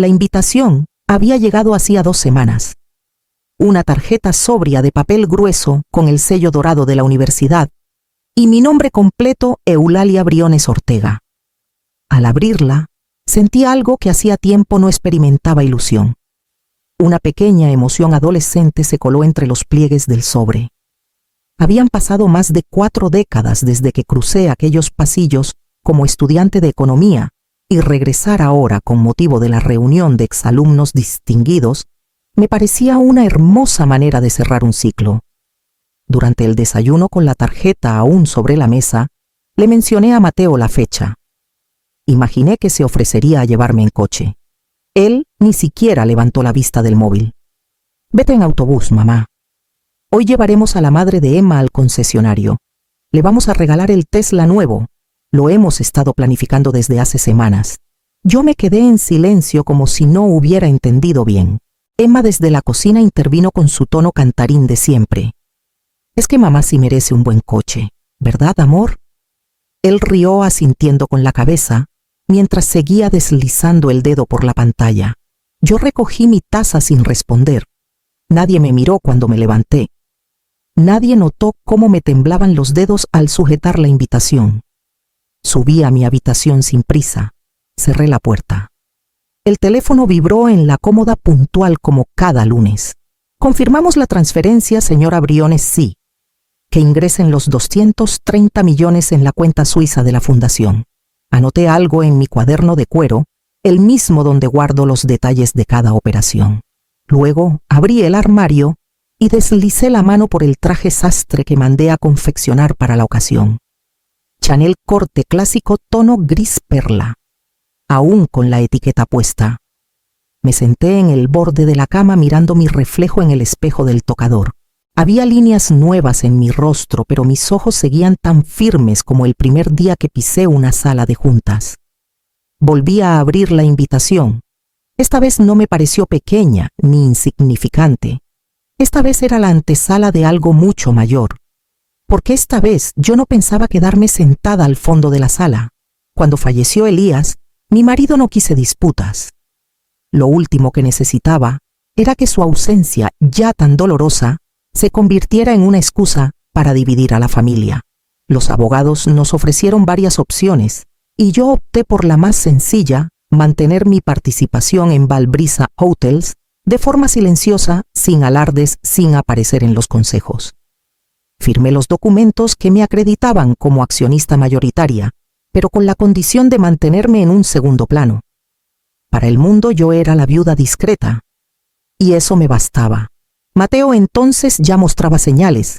La invitación había llegado hacía 2 semanas. Una tarjeta sobria de papel grueso con el sello dorado de la universidad y mi nombre completo, Eulalia Briones Ortega. Al abrirla, sentí algo que hacía tiempo no experimentaba ilusión. Una pequeña emoción adolescente se coló entre los pliegues del sobre. Habían pasado más de 4 décadas desde que crucé aquellos pasillos como estudiante de economía, y regresar ahora con motivo de la reunión de exalumnos distinguidos me parecía una hermosa manera de cerrar un ciclo. Durante el desayuno con la tarjeta aún sobre la mesa, le mencioné a Mateo la fecha. Imaginé que se ofrecería a llevarme en coche. Él ni siquiera levantó la vista del móvil. «Vete en autobús, mamá. Hoy llevaremos a la madre de Emma al concesionario. Le vamos a regalar el Tesla nuevo. Lo hemos estado planificando desde hace semanas». Yo me quedé en silencio como si no hubiera entendido bien. Emma desde la cocina intervino con su tono cantarín de siempre. «Es que mamá sí merece un buen coche, ¿verdad, amor?». Él rió asintiendo con la cabeza, mientras seguía deslizando el dedo por la pantalla. Yo recogí mi taza sin responder. Nadie me miró cuando me levanté. Nadie notó cómo me temblaban los dedos al sujetar la invitación. Subí a mi habitación sin prisa. Cerré la puerta. El teléfono vibró en la cómoda puntual como cada lunes. «Confirmamos la transferencia, señora Briones, sí. Que ingresen los 230 millones en la cuenta suiza de la fundación». Anoté algo en mi cuaderno de cuero, el mismo donde guardo los detalles de cada operación. Luego abrí el armario y deslicé la mano por el traje sastre que mandé a confeccionar para la ocasión. Chanel corte clásico tono gris perla, aún con la etiqueta puesta. Me senté en el borde de la cama mirando mi reflejo en el espejo del tocador. Había líneas nuevas en mi rostro, pero mis ojos seguían tan firmes como el primer día que pisé una sala de juntas. Volví a abrir la invitación. Esta vez no me pareció pequeña ni insignificante. Esta vez era la antesala de algo mucho mayor. Porque esta vez yo no pensaba quedarme sentada al fondo de la sala. Cuando falleció Elías, mi marido no quise disputas. Lo último que necesitaba era que su ausencia, ya tan dolorosa, se convirtiera en una excusa para dividir a la familia. Los abogados nos ofrecieron varias opciones y yo opté por la más sencilla, mantener mi participación en Valbrisa Hotels de forma silenciosa, sin alardes, sin aparecer en los consejos. Firmé los documentos que me acreditaban como accionista mayoritaria, pero con la condición de mantenerme en un segundo plano. Para el mundo yo era la viuda discreta, y eso me bastaba. Mateo entonces ya mostraba señales.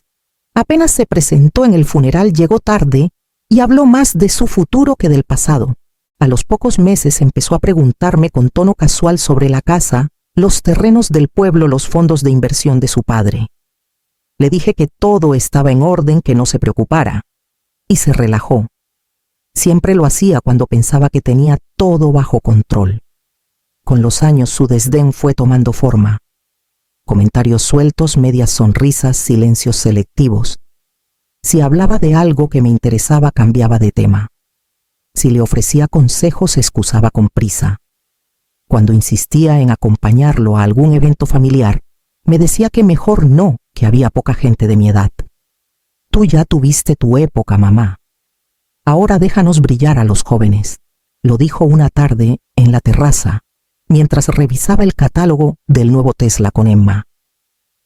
Apenas se presentó en el funeral, llegó tarde y habló más de su futuro que del pasado. A los pocos meses empezó a preguntarme con tono casual sobre la casa, los terrenos del pueblo, los fondos de inversión de su padre. Le dije que todo estaba en orden, que no se preocupara, y se relajó. Siempre lo hacía cuando pensaba que tenía todo bajo control. Con los años su desdén fue tomando forma. Comentarios sueltos, medias sonrisas, silencios selectivos. Si hablaba de algo que me interesaba, cambiaba de tema. Si le ofrecía consejos, se excusaba con prisa. Cuando insistía en acompañarlo a algún evento familiar, me decía que mejor no, que había poca gente de mi edad. «Tú ya tuviste tu época, mamá. Ahora déjanos brillar a los jóvenes», lo dijo una tarde en la terraza, mientras revisaba el catálogo del nuevo Tesla con Emma.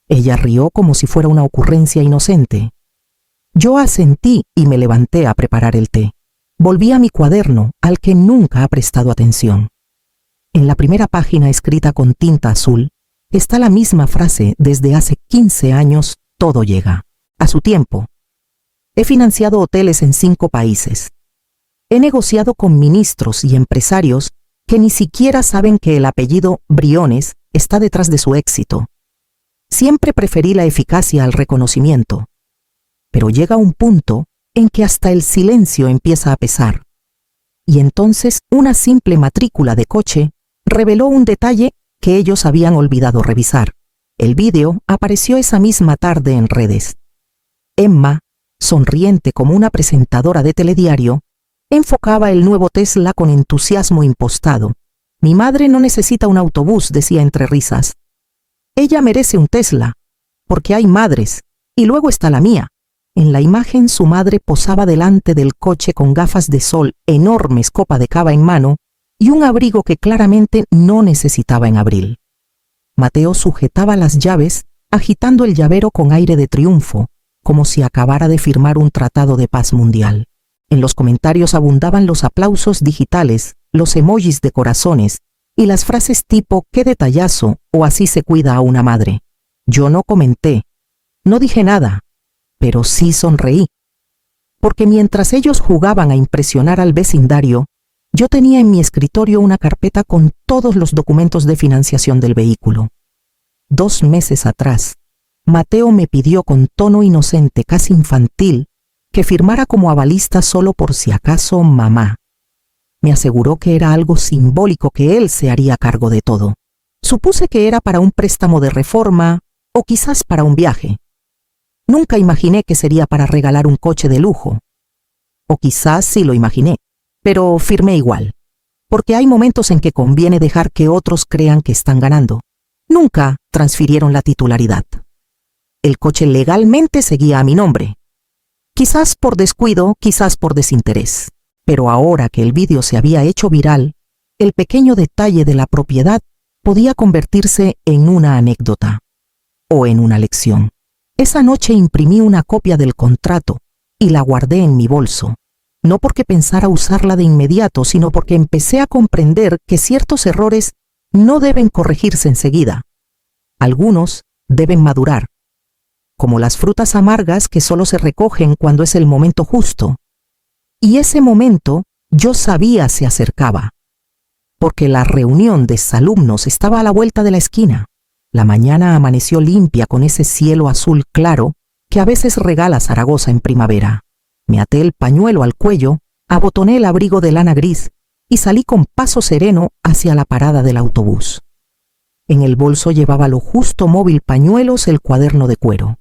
Ella rió como si fuera una ocurrencia inocente. Yo asentí y me levanté a preparar el té. Volví a mi cuaderno, al que nunca ha prestado atención. En la primera página, escrita con tinta azul, está la misma frase: desde hace 15 años, todo llega a su tiempo. He financiado hoteles en 5 países. He negociado con ministros y empresarios que ni siquiera saben que el apellido Briones está detrás de su éxito. Siempre preferí la eficacia al reconocimiento. Pero llega un punto en que hasta el silencio empieza a pesar. Y entonces una simple matrícula de coche reveló un detalle que ellos habían olvidado revisar. El vídeo apareció esa misma tarde en redes. Emma, sonriente como una presentadora de telediario, enfocaba el nuevo Tesla con entusiasmo impostado, Mi madre no necesita un autobús, decía entre risas. Ella merece un Tesla, porque hay madres, y luego está la mía. En la imagen su madre posaba delante del coche con gafas de sol, enormes copa de cava en mano y un abrigo que claramente no necesitaba en abril. Mateo sujetaba las llaves, agitando el llavero con aire de triunfo, como si acabara de firmar un tratado de paz mundial. En los comentarios abundaban los aplausos digitales, los emojis de corazones y las frases tipo «qué detallazo» o «así se cuida a una madre». Yo no comenté, no dije nada, pero sí sonreí. Porque mientras ellos jugaban a impresionar al vecindario, yo tenía en mi escritorio una carpeta con todos los documentos de financiación del vehículo. 2 meses atrás, Mateo me pidió con tono inocente, casi infantil, que firmara como avalista solo por si acaso mamá. Me aseguró que era algo simbólico, que él se haría cargo de todo. Supuse que era para un préstamo de reforma o quizás para un viaje. Nunca imaginé que sería para regalar un coche de lujo. O quizás sí lo imaginé, pero firmé igual, porque hay momentos en que conviene dejar que otros crean que están ganando. Nunca transfirieron la titularidad. El coche legalmente seguía a mi nombre. Quizás por descuido, quizás por desinterés. Pero ahora que el vídeo se había hecho viral, el pequeño detalle de la propiedad podía convertirse en una anécdota o en una lección. Esa noche imprimí una copia del contrato y la guardé en mi bolso, no porque pensara usarla de inmediato, sino porque empecé a comprender que ciertos errores no deben corregirse enseguida. Algunos deben madurar, como las frutas amargas que solo se recogen cuando es el momento justo. Y ese momento yo sabía se acercaba, porque la reunión de exalumnos estaba a la vuelta de la esquina. La mañana amaneció limpia con ese cielo azul claro que a veces regala Zaragoza en primavera. Me até el pañuelo al cuello, abotoné el abrigo de lana gris y salí con paso sereno hacia la parada del autobús. En el bolso llevaba lo justo móvil, pañuelos, el cuaderno de cuero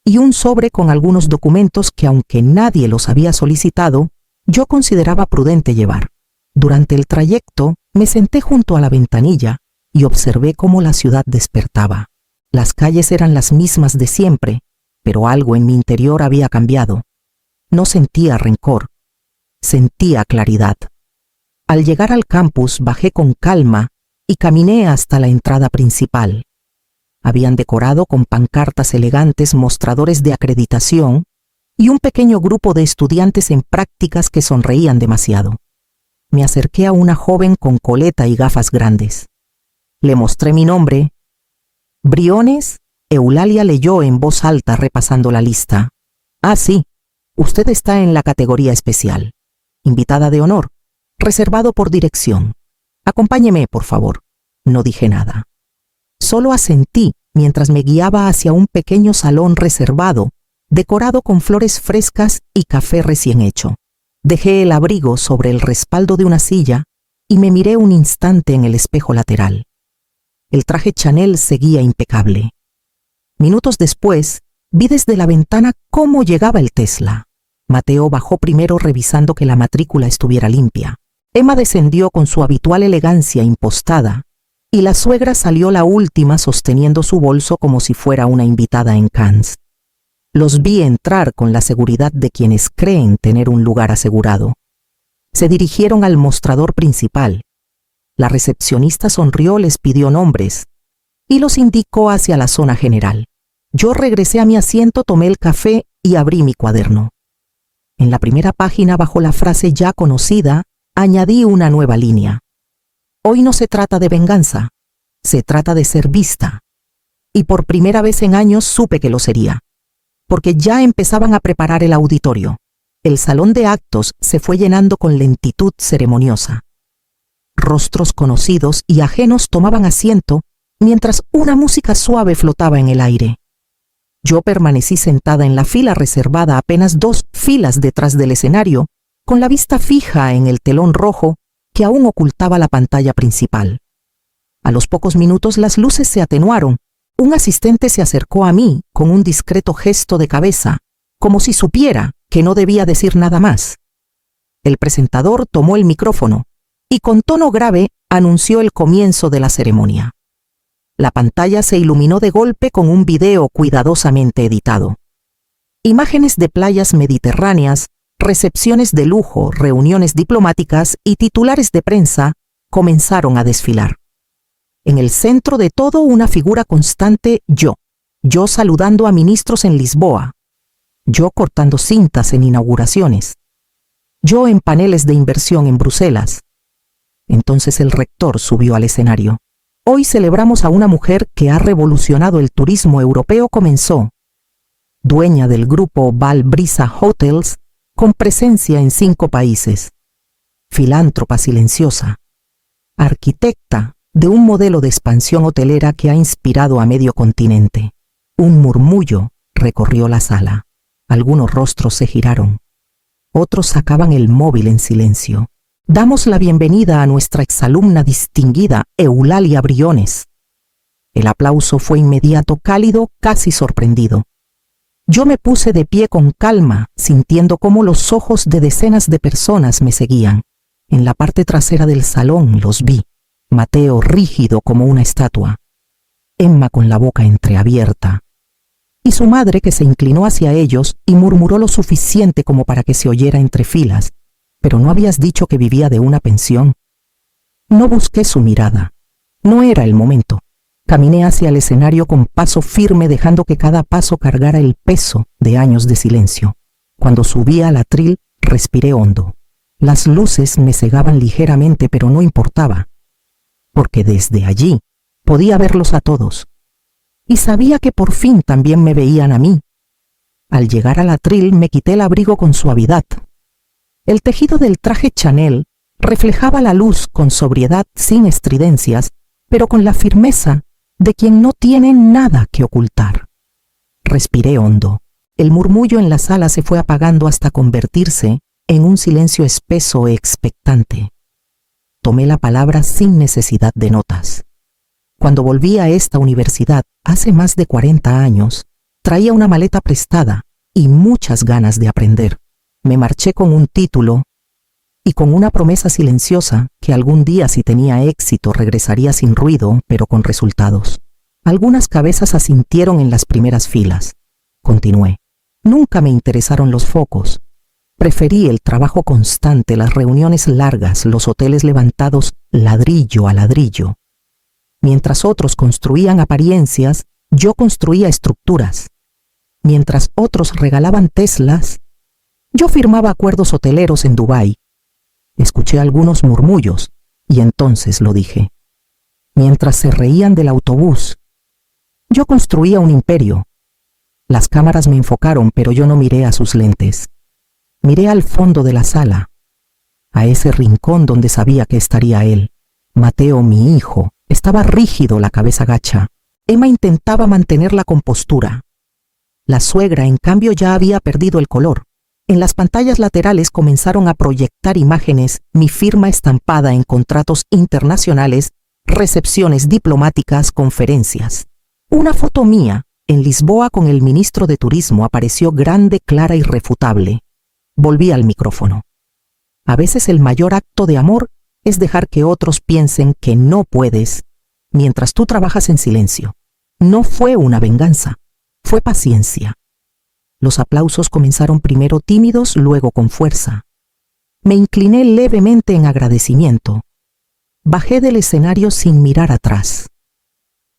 y un sobre con algunos documentos que, aunque nadie los había solicitado, yo consideraba prudente llevar. Durante el trayecto me senté junto a la ventanilla y observé cómo la ciudad despertaba. Las calles eran las mismas de siempre, pero algo en mi interior había cambiado. No sentía rencor, sentía claridad. Al llegar al campus bajé con calma y caminé hasta la entrada principal. Habían decorado con pancartas elegantes mostradores de acreditación y un pequeño grupo de estudiantes en prácticas que sonreían demasiado. Me acerqué a una joven con coleta y gafas grandes. Le mostré mi nombre. Briones, Eulalia leyó en voz alta repasando la lista. Ah, sí, usted está en la categoría especial. Invitada de honor, reservado por dirección. Acompáñeme, por favor. No dije nada. Solo asentí mientras me guiaba hacia un pequeño salón reservado, decorado con flores frescas y café recién hecho. Dejé el abrigo sobre el respaldo de una silla y me miré un instante en el espejo lateral. El traje Chanel seguía impecable. Minutos después, vi desde la ventana cómo llegaba el Tesla. Mateo bajó primero revisando que la matrícula estuviera limpia. Emma descendió con su habitual elegancia impostada y la suegra salió la última sosteniendo su bolso como si fuera una invitada en Cannes. Los vi entrar con la seguridad de quienes creen tener un lugar asegurado. Se dirigieron al mostrador principal. La recepcionista sonrió, les pidió nombres y los indicó hacia la zona general. Yo regresé a mi asiento, tomé el café y abrí mi cuaderno. En la primera página, bajo la frase ya conocida, añadí una nueva línea. Hoy no se trata de venganza, se trata de ser vista. Y por primera vez en años supe que lo sería, porque ya empezaban a preparar el auditorio. El salón de actos se fue llenando con lentitud ceremoniosa. Rostros conocidos y ajenos tomaban asiento mientras una música suave flotaba en el aire. Yo permanecí sentada en la fila reservada, apenas 2 filas detrás del escenario, con la vista fija en el telón rojo que aún ocultaba la pantalla principal. A los pocos minutos las luces se atenuaron. Un asistente se acercó a mí con un discreto gesto de cabeza, como si supiera que no debía decir nada más. El presentador tomó el micrófono y con tono grave anunció el comienzo de la ceremonia. La pantalla se iluminó de golpe con un video cuidadosamente editado. Imágenes de playas mediterráneas, recepciones de lujo, reuniones diplomáticas y titulares de prensa comenzaron a desfilar. En el centro de todo, una figura constante, yo saludando a ministros en Lisboa, yo cortando cintas en inauguraciones, yo en paneles de inversión en Bruselas. Entonces el rector subió al escenario. Hoy celebramos a una mujer que ha revolucionado el turismo europeo, comenzó. Dueña del grupo Val Brisa Hotels, con presencia en 5 países. Filántropa silenciosa. Arquitecta de un modelo de expansión hotelera que ha inspirado a medio continente. Un murmullo recorrió la sala. Algunos rostros se giraron. Otros sacaban el móvil en silencio. Damos la bienvenida a nuestra exalumna distinguida, Eulalia Briones. El aplauso fue inmediato, cálido, casi sorprendido. Yo me puse de pie con calma, sintiendo cómo los ojos de decenas de personas me seguían. En la parte trasera del salón los vi. Mateo rígido como una estatua. Emma con la boca entreabierta. Y su madre, que se inclinó hacia ellos y murmuró lo suficiente como para que se oyera entre filas. ¿Pero no habías dicho que vivía de una pensión? No busqué su mirada. No era el momento. Caminé hacia el escenario con paso firme, dejando que cada paso cargara el peso de años de silencio. Cuando subí al atril, respiré hondo. Las luces me cegaban ligeramente, pero no importaba, porque desde allí podía verlos a todos. Y sabía que por fin también me veían a mí. Al llegar al atril me quité el abrigo con suavidad. El tejido del traje Chanel reflejaba la luz con sobriedad, sin estridencias, pero con la firmeza de quien no tiene nada que ocultar. Respiré hondo. El murmullo en la sala se fue apagando hasta convertirse en un silencio espeso e expectante. Tomé la palabra sin necesidad de notas. Cuando volví a esta universidad, hace más de 40 años, traía una maleta prestada y muchas ganas de aprender. Me marché con un título y con una promesa silenciosa que algún día, si tenía éxito, regresaría sin ruido, pero con resultados. Algunas cabezas asintieron en las primeras filas. Continué. Nunca me interesaron los focos. Preferí el trabajo constante, las reuniones largas, los hoteles levantados ladrillo a ladrillo. Mientras otros construían apariencias, yo construía estructuras. Mientras otros regalaban Teslas, yo firmaba acuerdos hoteleros en Dubái. Escuché algunos murmullos y entonces lo dije. Mientras se reían del autobús, yo construía un imperio. Las cámaras me enfocaron, pero yo no miré a sus lentes. Miré al fondo de la sala, a ese rincón donde sabía que estaría él. Mateo, mi hijo, estaba rígido, la cabeza gacha. Emma intentaba mantener la compostura. La suegra, en cambio, ya había perdido el color. En las pantallas laterales comenzaron a proyectar imágenes, mi firma estampada en contratos internacionales, recepciones diplomáticas, conferencias. Una foto mía, en Lisboa con el ministro de Turismo, apareció grande, clara, irrefutable. Volví al micrófono. A veces el mayor acto de amor es dejar que otros piensen que no puedes, mientras tú trabajas en silencio. No fue una venganza, fue paciencia. Los aplausos comenzaron primero tímidos, luego con fuerza. Me incliné levemente en agradecimiento. Bajé del escenario sin mirar atrás.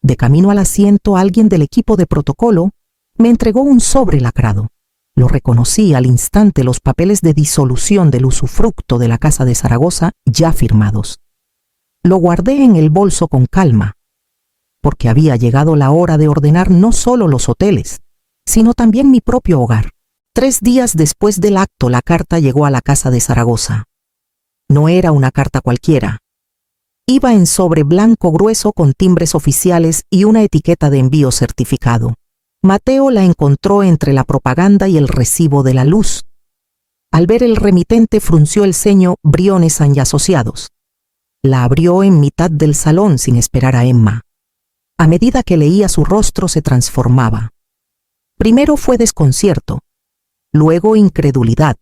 De camino al asiento, alguien del equipo de protocolo me entregó un sobre lacrado. Lo reconocí al instante, los papeles de disolución del usufructo de la Casa de Zaragoza ya firmados. Lo guardé en el bolso con calma, porque había llegado la hora de ordenar no solo los hoteles, sino también mi propio hogar. 3 días después del acto, la carta llegó a la Casa de Zaragoza. No era una carta cualquiera. Iba en sobre blanco grueso con timbres oficiales y una etiqueta de envío certificado. Mateo la encontró entre la propaganda y el recibo de la luz. Al ver el remitente, frunció el ceño. Briones y Asociados. La abrió en mitad del salón sin esperar a Emma. A medida que leía, su rostro se transformaba. Primero fue desconcierto, luego incredulidad,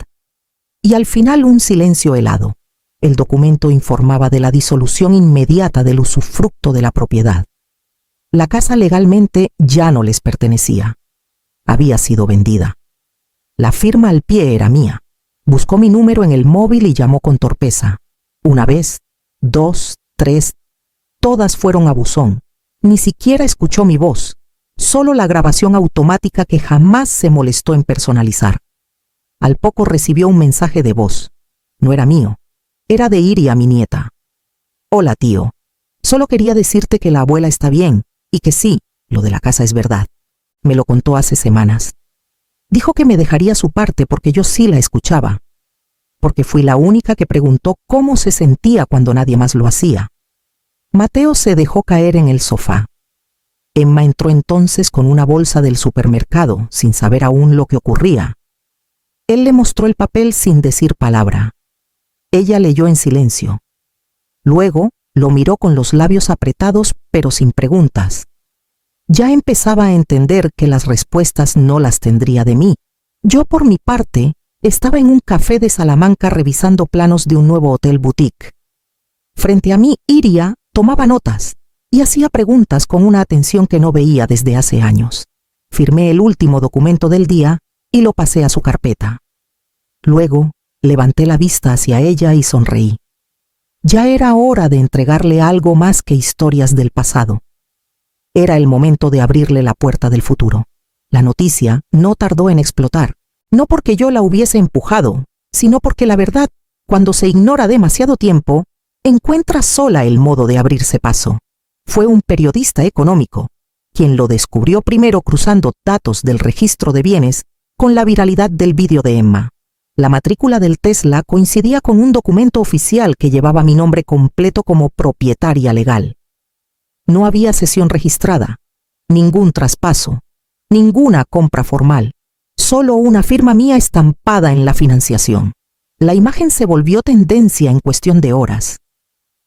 y al final un silencio helado. El documento informaba de la disolución inmediata del usufructo de la propiedad. La casa legalmente ya no les pertenecía. Había sido vendida. La firma al pie era mía. Buscó mi número en el móvil y llamó con torpeza. Una vez, 2, 3, todas fueron a buzón. Ni siquiera escuchó mi voz, solo la grabación automática que jamás se molestó en personalizar. Al poco recibió un mensaje de voz. No era mío, era de Iria, mi nieta. Hola, tío. Solo quería decirte que la abuela está bien y que sí, lo de la casa es verdad. Me lo contó hace semanas. Dijo que me dejaría su parte porque yo sí la escuchaba. Porque fui la única que preguntó cómo se sentía cuando nadie más lo hacía. Mateo se dejó caer en el sofá. Emma entró entonces con una bolsa del supermercado, sin saber aún lo que ocurría. Él le mostró el papel sin decir palabra. Ella leyó en silencio. Luego lo miró con los labios apretados, pero sin preguntas. Ya empezaba a entender que las respuestas no las tendría de mí. Yo, por mi parte, estaba en un café de Salamanca revisando planos de un nuevo hotel boutique. Frente a mí, Iria tomaba notas y hacía preguntas con una atención que no veía desde hace años. Firmé el último documento del día y lo pasé a su carpeta. Luego, levanté la vista hacia ella y sonreí. Ya era hora de entregarle algo más que historias del pasado. Era el momento de abrirle la puerta del futuro. La noticia no tardó en explotar, no porque yo la hubiese empujado, sino porque la verdad, cuando se ignora demasiado tiempo, encuentra sola el modo de abrirse paso. Fue un periodista económico quien lo descubrió primero cruzando datos del registro de bienes con la viralidad del vídeo de Emma. La matrícula del Tesla coincidía con un documento oficial que llevaba mi nombre completo como propietaria legal. No había cesión registrada, ningún traspaso, ninguna compra formal, solo una firma mía estampada en la financiación. La imagen se volvió tendencia en cuestión de horas.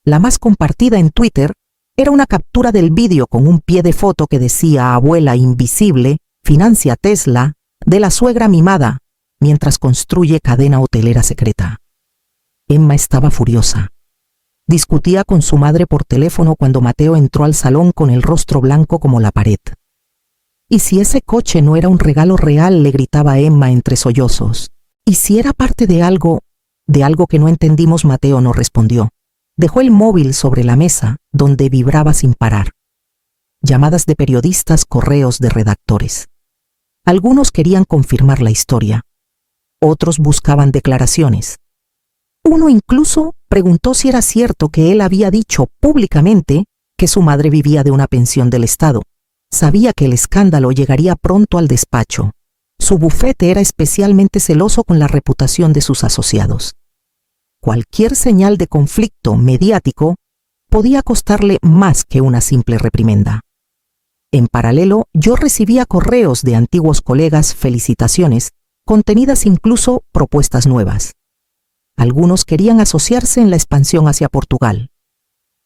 La más compartida en Twitter era una captura del vídeo con un pie de foto que decía abuela invisible, financia Tesla, de la suegra mimada, mientras construye cadena hotelera secreta. Emma estaba furiosa. Discutía con su madre por teléfono cuando Mateo entró al salón con el rostro blanco como la pared. ¿Y si ese coche no era un regalo real?, le gritaba Emma entre sollozos. ¿Y si era parte de algo que no entendimos? Mateo no respondió. Dejó el móvil sobre la mesa, donde vibraba sin parar. Llamadas de periodistas, correos de redactores. Algunos querían confirmar la historia. Otros buscaban declaraciones. Uno incluso preguntó si era cierto que él había dicho públicamente que su madre vivía de una pensión del Estado. Sabía que el escándalo llegaría pronto al despacho. Su bufete era especialmente celoso con la reputación de sus asociados. Cualquier señal de conflicto mediático podía costarle más que una simple reprimenda. En paralelo, yo recibía correos de antiguos colegas, felicitaciones, contenidas incluso propuestas nuevas. Algunos querían asociarse en la expansión hacia Portugal.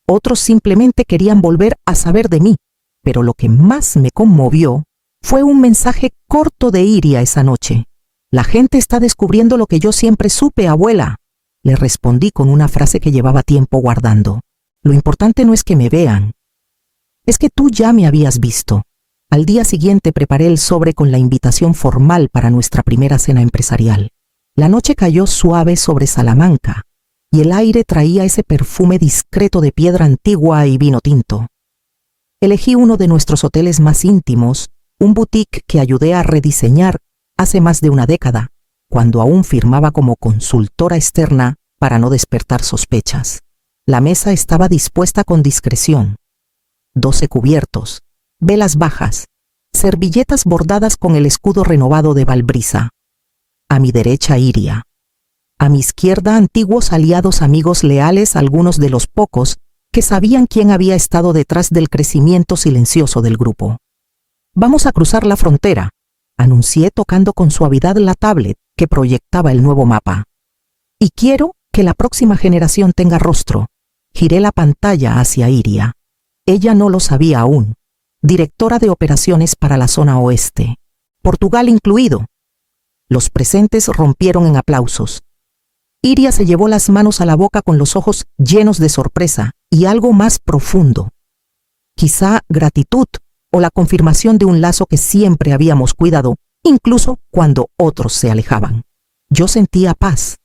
Otros simplemente querían volver a saber de mí, pero lo que más me conmovió fue un mensaje corto de Iria esa noche. La gente está descubriendo lo que yo siempre supe, abuela. Le respondí con una frase que llevaba tiempo guardando. Lo importante no es que me vean. Es que tú ya me habías visto. Al día siguiente preparé el sobre con la invitación formal para nuestra primera cena empresarial. La noche cayó suave sobre Salamanca y el aire traía ese perfume discreto de piedra antigua y vino tinto. Elegí uno de nuestros hoteles más íntimos, un boutique que ayudé a rediseñar hace más de una década, cuando aún firmaba como consultora externa para no despertar sospechas. La mesa estaba dispuesta con discreción. 12 cubiertos, velas bajas, servilletas bordadas con el escudo renovado de Valbrisa. A mi derecha Iria. A mi izquierda antiguos aliados, amigos leales, algunos de los pocos que sabían quién había estado detrás del crecimiento silencioso del grupo. Vamos a cruzar la frontera, anuncié tocando con suavidad la tablet que proyectaba el nuevo mapa. Y quiero que la próxima generación tenga rostro. Giré la pantalla hacia Iria. Ella no lo sabía aún. Directora de operaciones para la zona oeste. Portugal incluido. Los presentes rompieron en aplausos. Iria se llevó las manos a la boca con los ojos llenos de sorpresa y algo más profundo. Quizá gratitud o la confirmación de un lazo que siempre habíamos cuidado, incluso cuando otros se alejaban. Yo sentía paz.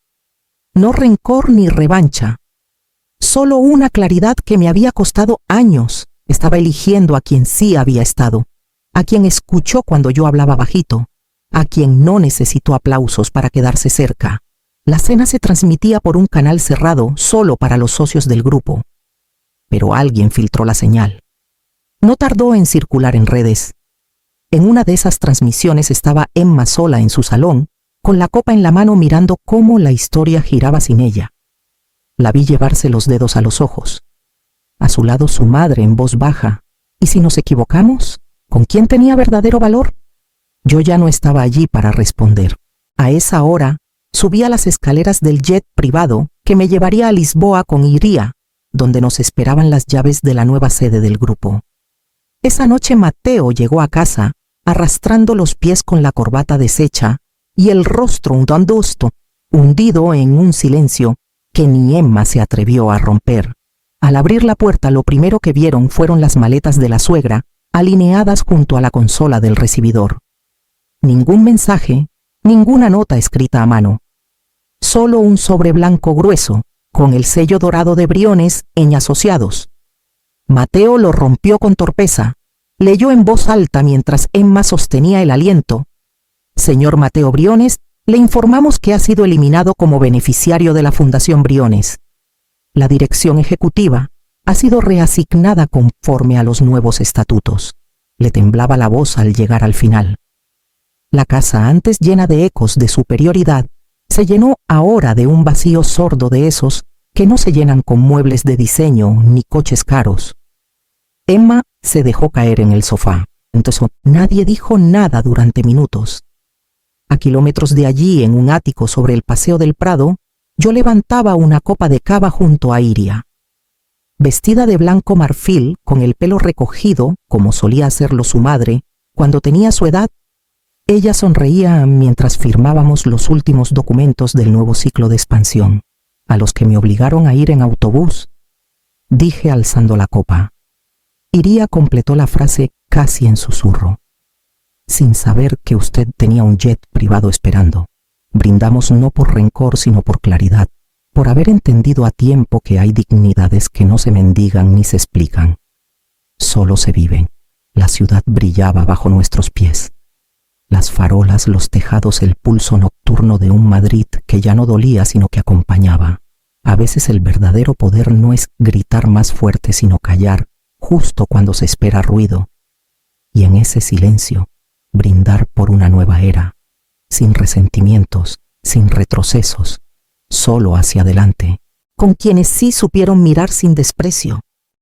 No rencor ni revancha. Solo una claridad que me había costado años. Estaba eligiendo a quien sí había estado, a quien escuchó cuando yo hablaba bajito, a quien no necesitó aplausos para quedarse cerca. La cena se transmitía por un canal cerrado solo para los socios del grupo. Pero alguien filtró la señal. No tardó en circular en redes. En una de esas transmisiones estaba Emma sola en su salón, con la copa en la mano mirando cómo la historia giraba sin ella. La vi llevarse los dedos a los ojos. A su lado su madre en voz baja. ¿Y si nos equivocamos? ¿Con quién tenía verdadero valor? Yo ya no estaba allí para responder. A esa hora, subí a las escaleras del jet privado que me llevaría a Lisboa con Iria, donde nos esperaban las llaves de la nueva sede del grupo. Esa noche Mateo llegó a casa, arrastrando los pies con la corbata deshecha y el rostro hundido en un silencio que ni Emma se atrevió a romper. Al abrir la puerta, lo primero que vieron fueron las maletas de la suegra, alineadas junto a la consola del recibidor. Ningún mensaje, ninguna nota escrita a mano. Solo un sobre blanco grueso, con el sello dorado de Briones en asociados. Mateo lo rompió con torpeza. Leyó en voz alta mientras Emma sostenía el aliento. Señor Mateo Briones, le informamos que ha sido eliminado como beneficiario de la Fundación Briones. La dirección ejecutiva ha sido reasignada conforme a los nuevos estatutos. Le temblaba la voz al llegar al final. La casa, antes llena de ecos de superioridad, se llenó ahora de un vacío sordo de esos que no se llenan con muebles de diseño ni coches caros. Emma se dejó caer en el sofá. Entonces nadie dijo nada durante minutos. A kilómetros de allí, en un ático sobre el Paseo del Prado, yo levantaba una copa de cava junto a Iria. Vestida de blanco marfil, con el pelo recogido, como solía hacerlo su madre, cuando tenía su edad, ella sonreía mientras firmábamos los últimos documentos del nuevo ciclo de expansión, a los que me obligaron a ir en autobús. Dije alzando la copa. Iria completó la frase casi en susurro. Sin saber que usted tenía un jet privado esperando. Brindamos no por rencor, sino por claridad, por haber entendido a tiempo que hay dignidades que no se mendigan ni se explican. Solo se viven. La ciudad brillaba bajo nuestros pies. Las farolas, los tejados, el pulso nocturno de un Madrid que ya no dolía, sino que acompañaba. A veces el verdadero poder no es gritar más fuerte, sino callar, justo cuando se espera ruido. Y en ese silencio, brindar por una nueva era, sin resentimientos, sin retrocesos, solo hacia adelante, con quienes sí supieron mirar sin desprecio,